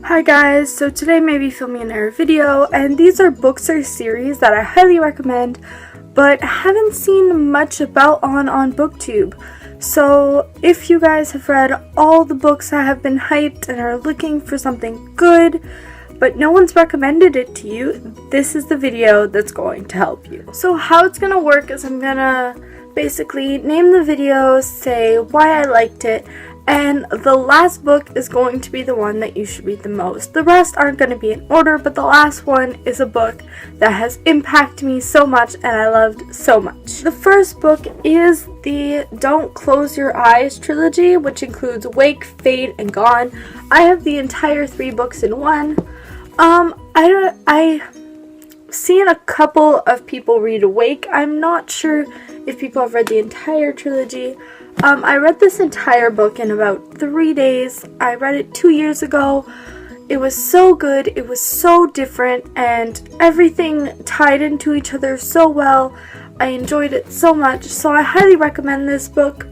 Hi guys, so today I may be filming another video, and these are books or series that I highly recommend but haven't seen much about on BookTube. So if you guys have read all the books that have been hyped and are looking for something good but no one's recommended it to you, this is the video that's going to help you. So how it's gonna work is I'm gonna basically name the video, say why I liked it, and the last book is going to be the one that you should read the most. The rest aren't going to be in order, but the last one is a book that has impacted me so much and I loved so much. The first book is the Don't Close Your Eyes trilogy, which includes Wake, Fade, and Gone. I have the entire 3 books in one. I've seen a couple of people read Awake. I'm not sure if people have read the entire trilogy. I read this entire book in about 3 days. I read it 2 years ago. It was so good, it was so different, and everything tied into each other so well. I enjoyed it so much, so I highly recommend this book.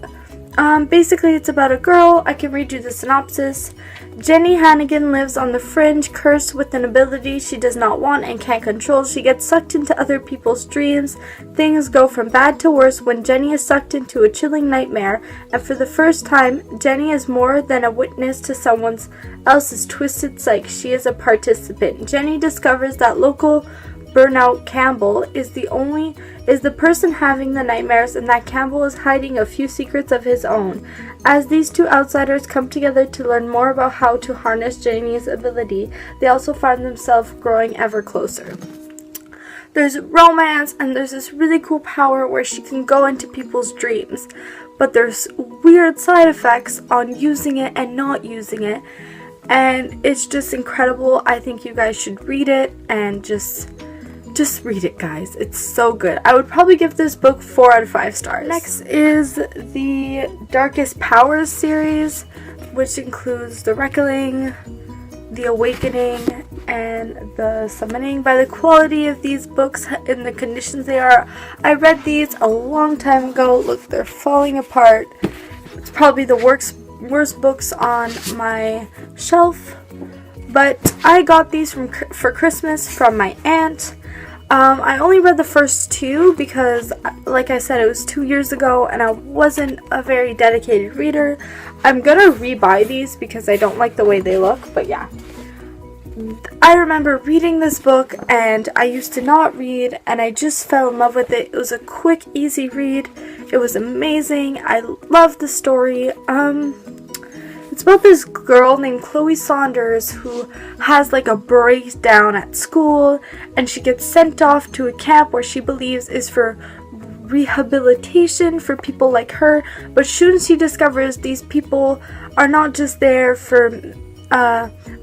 Basically it's about a girl. I can read you the synopsis. Jenny Hannigan lives on the fringe, cursed with an ability she does not want and can't control. She gets sucked into other people's dreams. Things go from bad to worse when Jenny is sucked into a chilling nightmare, and for the first time, Jenny is more than a witness to someone else's twisted psyche. She is a participant. Jenny discovers that local Burnout Campbell is the person having the nightmares, and that Campbell is hiding a few secrets of his own. As these two outsiders come together to learn more about how to harness Jenny's ability, they also find themselves growing ever closer. There's romance, and there's this really cool power where she can go into people's dreams, but there's weird side effects on using it and not using it, and it's just incredible. I think you guys should read it, and just read it, guys. It's so good. I would probably give this book 4 out of 5 stars. Next is the Darkest Powers series, which includes the Reckeling, the Awakening, and the Summoning. By the quality of these books and the conditions they are, I read these a long time ago. Look, they're falling apart. It's probably the worst books on my shelf, but I got these for Christmas from my aunt. I only read the first 2 because, like I said, it was 2 years ago and I wasn't a very dedicated reader. I'm gonna rebuy these because I don't like the way they look, but yeah. I remember reading this book, and I used to not read, and I just fell in love with it. It was a quick, easy read. It was amazing. I loved the story. It's about this girl named Chloe Saunders who has like a breakdown at school, and she gets sent off to a camp where she believes is for rehabilitation for people like her, but soon she discovers these people are not just there for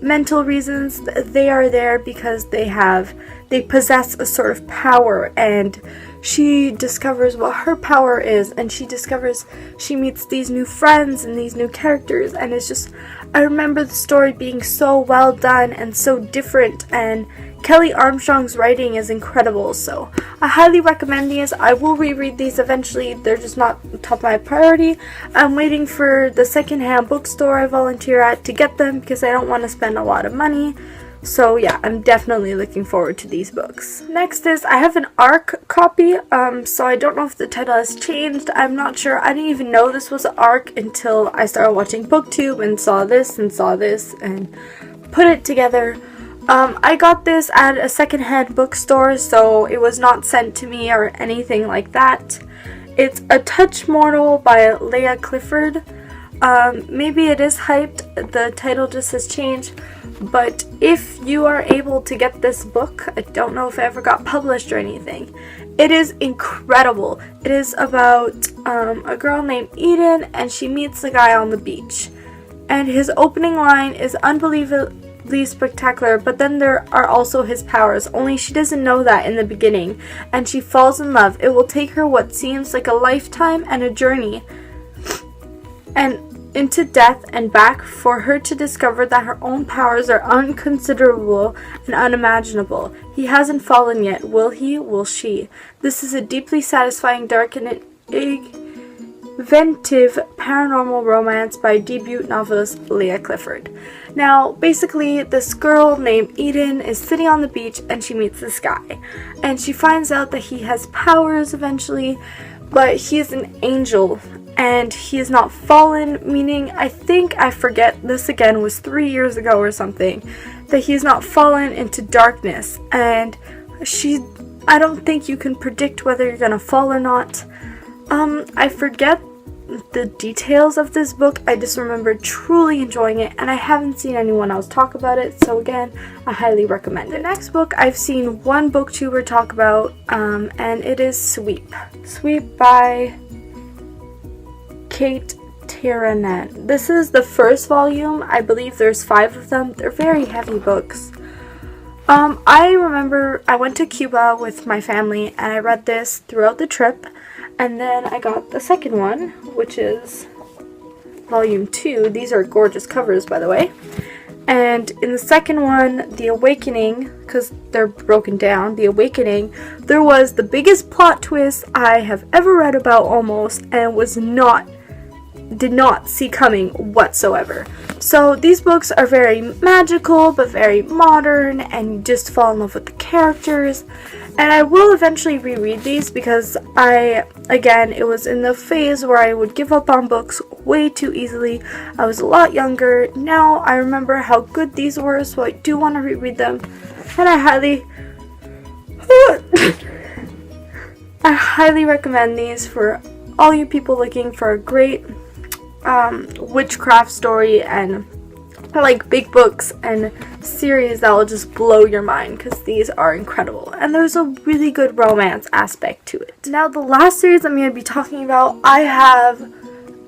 mental reasons. They are there because they possess a sort of power, and she discovers what her power is, and she meets these new friends and these new characters, and it's just, I remember the story being so well done and so different, and Kelly Armstrong's writing is incredible, so I highly recommend these. I will reread these eventually. They're just not top of my priority. I'm waiting for the secondhand bookstore I volunteer at to get them because I don't want to spend a lot of money. So yeah, I'm definitely looking forward to these books. Next is, I have an ARC copy, so I don't know if the title has changed. I'm not sure. I didn't even know this was an ARC until I started watching BookTube and saw this and put it together. I got this at a secondhand bookstore, so it was not sent to me or anything like that. It's A Touch Mortal by Leah Clifford. Maybe it is hyped, the title just has changed, but if you are able to get this book, I don't know if it ever got published or anything, it is incredible. It is about a girl named Eden, and she meets a guy on the beach, and his opening line is unbelievably spectacular, but then there are also his powers, only she doesn't know that in the beginning, and she falls in love. It will take her what seems like a lifetime and a journey and into death and back for her to discover that her own powers are unconsiderable and unimaginable. He hasn't fallen yet. Will he? Will she? This is a deeply satisfying, dark, and inventive paranormal romance by debut novelist Leah Clifford. Now, basically, this girl named Eden is sitting on the beach and she meets this guy. And she finds out that he has powers eventually, but he is an angel and he is not fallen, meaning, I forget, this again was 3 years ago or something, that he is not fallen into darkness. And I don't think you can predict whether you're gonna fall or not. I forget the details of this book. I just remember truly enjoying it, and I haven't seen anyone else talk about it, so again, I highly recommend it. The next book I've seen one booktuber talk about, and it is Sweep. Sweep by Kate Tiranan. This is the first volume. I believe there's 5 of them. They're very heavy books. I remember I went to Cuba with my family and I read this throughout the trip, and then I got the second one, which is volume 2. These are gorgeous covers, by the way. And in the second one, The Awakening, because they're broken down, The Awakening, there was the biggest plot twist I have ever read about almost, and did not see coming whatsoever. So these books are very magical but very modern, and you just fall in love with the characters. And I will eventually reread these because it was in the phase where I would give up on books way too easily. I was a lot younger. Now I remember how good these were, so I do want to reread them. And I highly recommend these for all you people looking for a great witchcraft story, and I like big books and series that will just blow your mind, because these are incredible and there's a really good romance aspect to it. Now, the last series I'm going to be talking about, I have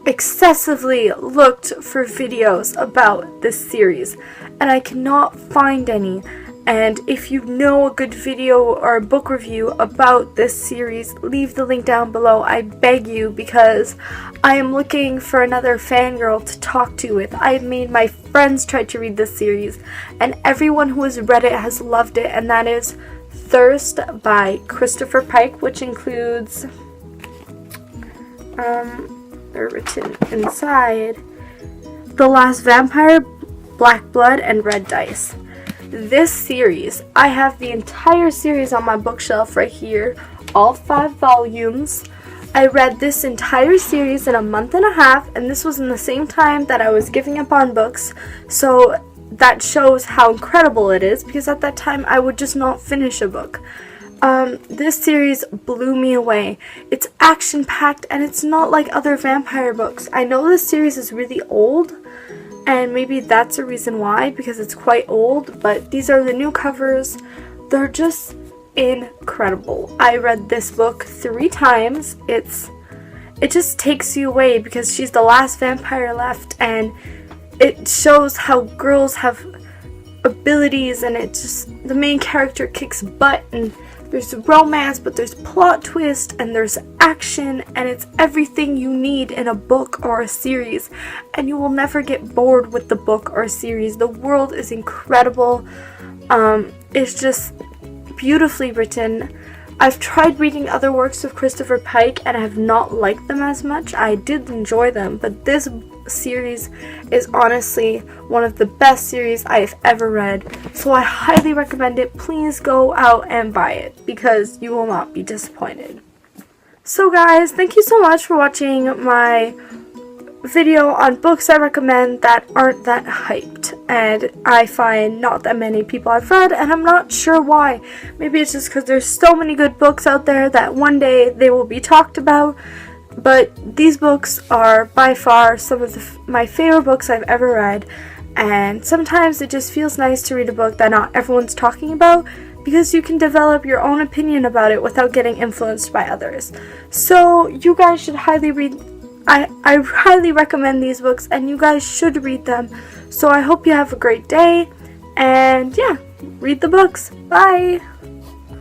excessively looked for videos about this series and I cannot find any. And if you know a good video or a book review about this series, leave the link down below, I beg you, because I am looking for another fangirl to talk to with. I've made my friends try to read this series, and everyone who has read it has loved it, and that is Thirst by Christopher Pike, which includes, they're written inside, The Last Vampire, Black Blood, and Red Dice. This series, I have the entire series on my bookshelf right here, all 5 volumes. I read this entire series in a month and a half, and this was in the same time that I was giving up on books, so that shows how incredible it is, because at that time I would just not finish a book. This series blew me away. It's action-packed, and it's not like other vampire books. I know this series is really old, and maybe that's a reason why, because it's quite old, but these are the new covers. They're just incredible. I read this book 3 times. It just takes you away, because she's the last vampire left, and it shows how girls have abilities, and the main character kicks butt, and there's romance, but there's plot twist, and there's action, and it's everything you need in a book or a series, and you will never get bored with the book or series. The world is incredible. It's just beautifully written. I've tried reading other works of Christopher Pike and I have not liked them as much. I did enjoy them, but this series is honestly one of the best series I have ever read, so I highly recommend it. Please go out and buy it, because you will not be disappointed. So guys, thank you so much for watching my video on books I recommend that aren't that hyped, and I find not that many people have read, and I'm not sure why. Maybe it's just because there's so many good books out there that one day they will be talked about. But these books are by far some of my favorite books I've ever read, and sometimes it just feels nice to read a book that not everyone's talking about, because you can develop your own opinion about it without getting influenced by others. So you guys should highly read. I highly recommend these books, and you guys should read them. So I hope you have a great day, and yeah, read the books. Bye!